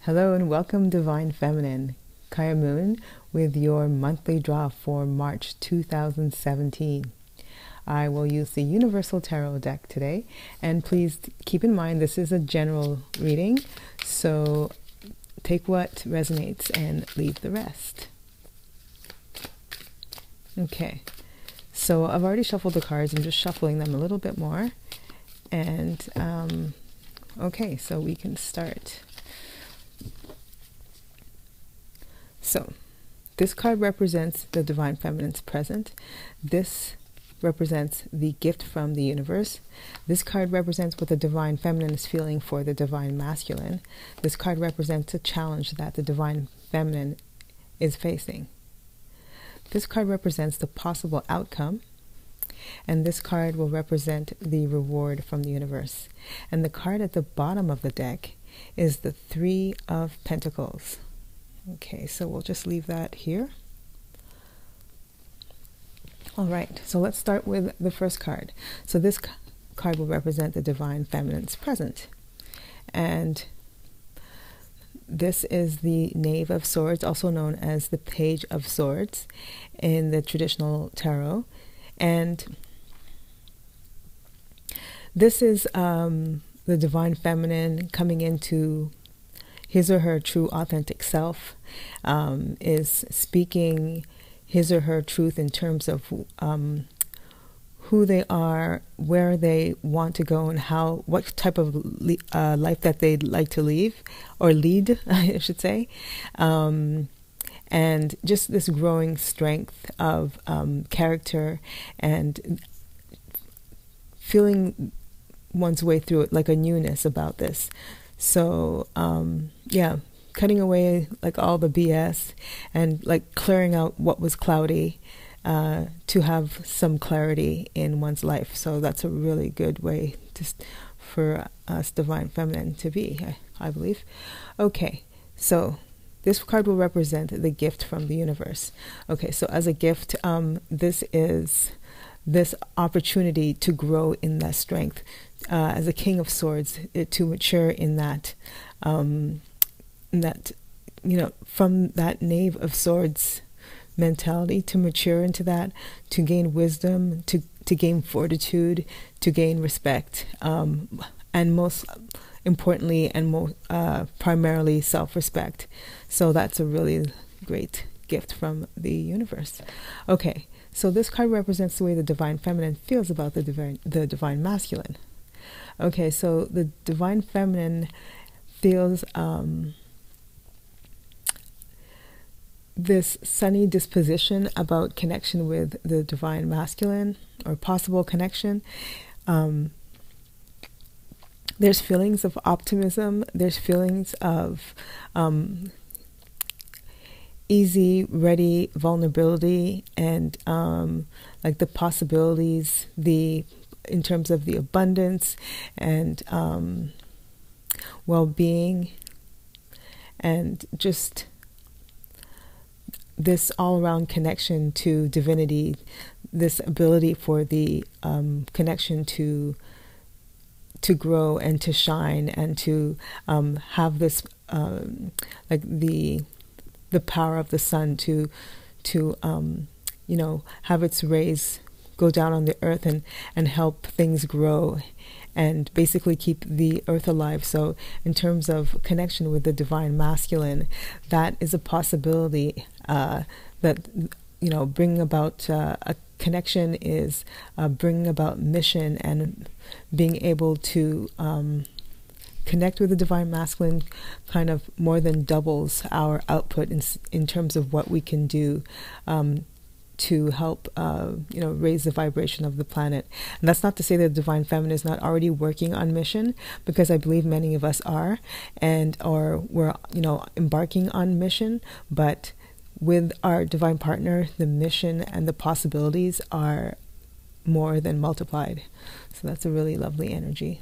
Hello and welcome, Divine Feminine. Kaia Moon with your monthly draw for March 2017. I will use the Universal Tarot deck today, and please keep in mind this is a general reading, so take what resonates and leave the rest. Okay, so I've already shuffled the cards. I'm just shuffling them a little bit more, and okay, so we can start. So, this card represents the Divine Feminine's present. This represents the gift from the universe. This card represents what the Divine Feminine is feeling for the Divine Masculine. This card represents a challenge that the Divine Feminine is facing. This card represents the possible outcome. And this card will represent the reward from the universe. And the card at the bottom of the deck is the Three of Pentacles. Okay, so we'll just leave that here. All right, so let's start with the first card. So this card will represent the Divine Feminine's present. And this is the Knave of Swords, also known as the Page of Swords in the traditional tarot. And this is the Divine Feminine coming into his or her true authentic self, is speaking his or her truth in terms of who they are, where they want to go, and what type of life that they'd like to lead, I should say. And just this growing strength of character and feeling one's way through it, like a newness about this. So, yeah, cutting away like all the BS and like clearing out what was cloudy to have some clarity in one's life. So that's a really good way for us Divine Feminine to be, I believe. Okay, so this card will represent the gift from the universe. Okay, so as a gift, this is this opportunity to grow in that strength. As a King of Swords, to mature in that, from that Knave of Swords mentality, to mature into that, to gain wisdom, to gain fortitude, to gain respect, and most importantly and primarily self-respect. So that's a really great gift from the universe. Okay, so this card represents the way the Divine Feminine feels about the Divine Masculine. Okay, so the Divine Feminine feels this sunny disposition about connection with the Divine Masculine, or possible connection. There's feelings of optimism. There's feelings of easy, ready vulnerability, and like the possibilities, in terms of the abundance and well-being, and just this all-around connection to divinity, this ability for the connection to grow and to shine, and to have this like the power of the sun to have its rays go down on the earth and help things grow and basically keep the earth alive. So in terms of connection with the Divine Masculine, that is a possibility that, bringing about a connection is bringing about mission, and being able to connect with the Divine Masculine kind of more than doubles our output in terms of what we can do to help, raise the vibration of the planet. And that's not to say that the Divine Feminine is not already working on mission, because I believe many of us are, or we're, embarking on mission. But with our divine partner, the mission and the possibilities are more than multiplied. So that's a really lovely energy.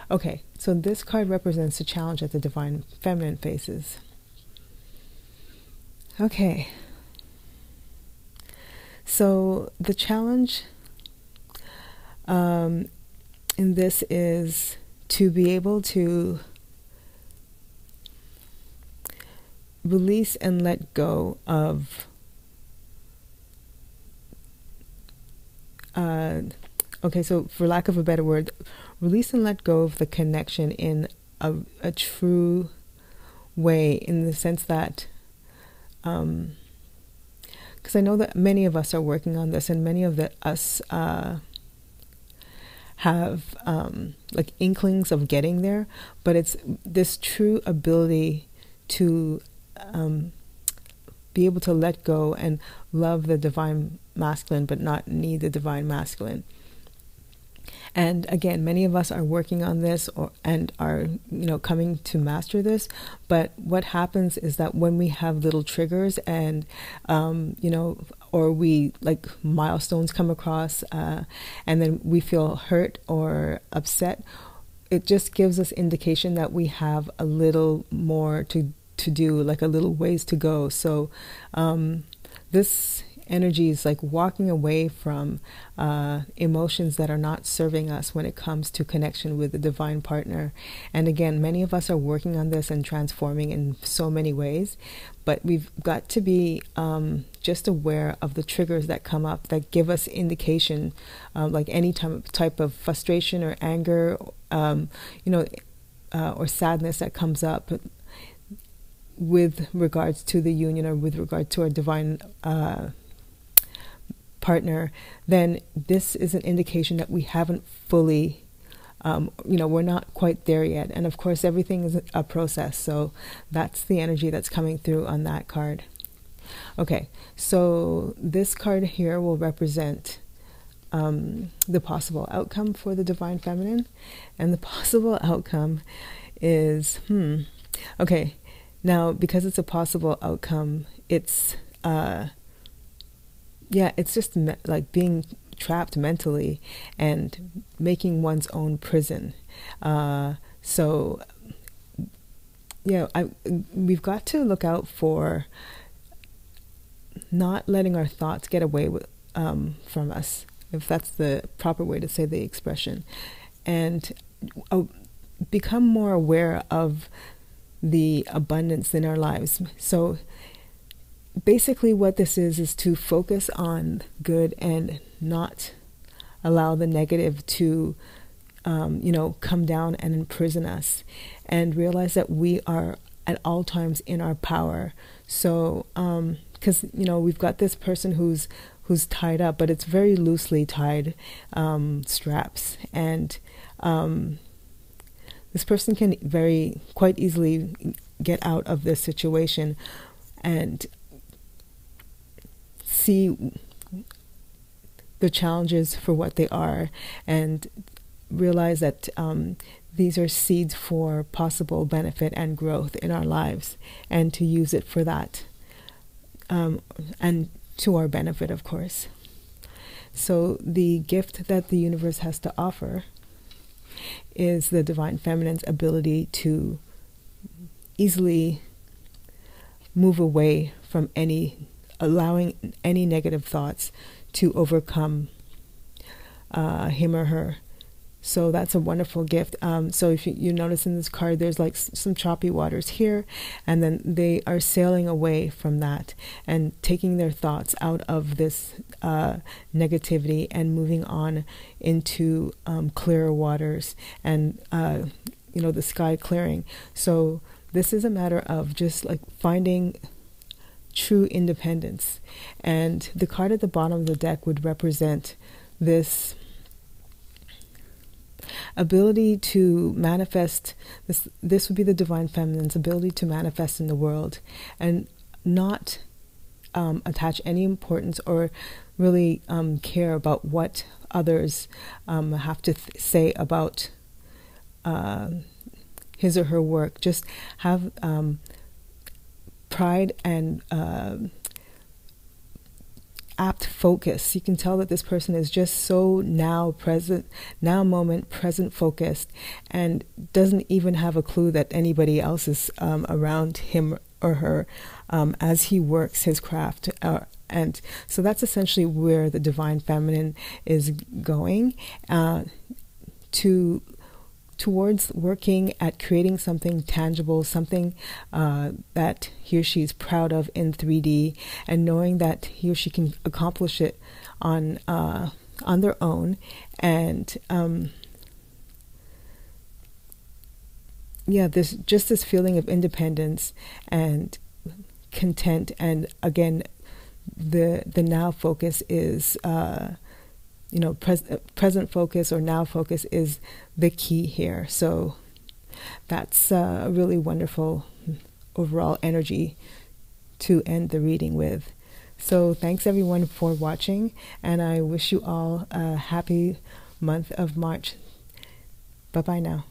Okay, so this card represents the challenge that the Divine Feminine faces. Okay. So the challenge in this is to be able to release and let go of okay, so for lack of a better word, release and let go of the connection in a true way, in the sense that because I know that many of us are working on this, and many of us have like inklings of getting there, but it's this true ability to be able to let go and love the divine masculine, but not need the divine masculine. And again, many of us are working on this and are, coming to master this. But what happens is that when we have little triggers and, or we like milestones come across and then we feel hurt or upset, it just gives us indication that we have a little more to do, like a little ways to go. So this energy is like walking away from emotions that are not serving us when it comes to connection with the divine partner. And again, many of us are working on this and transforming in so many ways, but we've got to be just aware of the triggers that come up that give us indication, like any type of frustration or anger, or sadness that comes up with regards to the union or with regard to our divine partner. Then this is an indication that we haven't fully, we're not quite there yet. And of course, everything is a process. So that's the energy that's coming through on that card. Okay, so this card here will represent the possible outcome for the divine feminine. And the possible outcome is, okay, now because it's a possible outcome, it's it's just like being trapped mentally and making one's own prison. We've got to look out for not letting our thoughts get away with, from us, if that's the proper way to say the expression, and become more aware of the abundance in our lives. So basically what this is to focus on good and not allow the negative to come down and imprison us, and realize that we are at all times in our power. So because we've got this person who's tied up, but it's very loosely tied straps, and this person can quite easily get out of this situation and see the challenges for what they are, and realize that these are seeds for possible benefit and growth in our lives, and to use it for that, and to our benefit, of course. So the gift that the universe has to offer is the divine feminine's ability to easily move away from allowing any negative thoughts to overcome him or her. So that's a wonderful gift. So if you notice in this card, there's like some choppy waters here, and then they are sailing away from that and taking their thoughts out of this negativity and moving on into clearer waters, and the sky clearing. So this is a matter of just like finding true independence. And the card at the bottom of the deck would represent this ability to manifest. This would be the divine feminine's ability to manifest in the world, and not attach any importance or really care about what others have to say about his or her work. Just have pride and apt focus. You can tell that this person is just so now moment present focused, and doesn't even have a clue that anybody else is around him or her as he works his craft. And so that's essentially where the divine feminine is going, to towards working at creating something tangible, something that he or she is proud of in 3D, and knowing that he or she can accomplish it on their own. And there's just this feeling of independence and content. And again, the now focus is present focus or now focus is the key here. So that's a really wonderful overall energy to end the reading with. So thanks everyone for watching, and I wish you all a happy month of March. Bye bye now.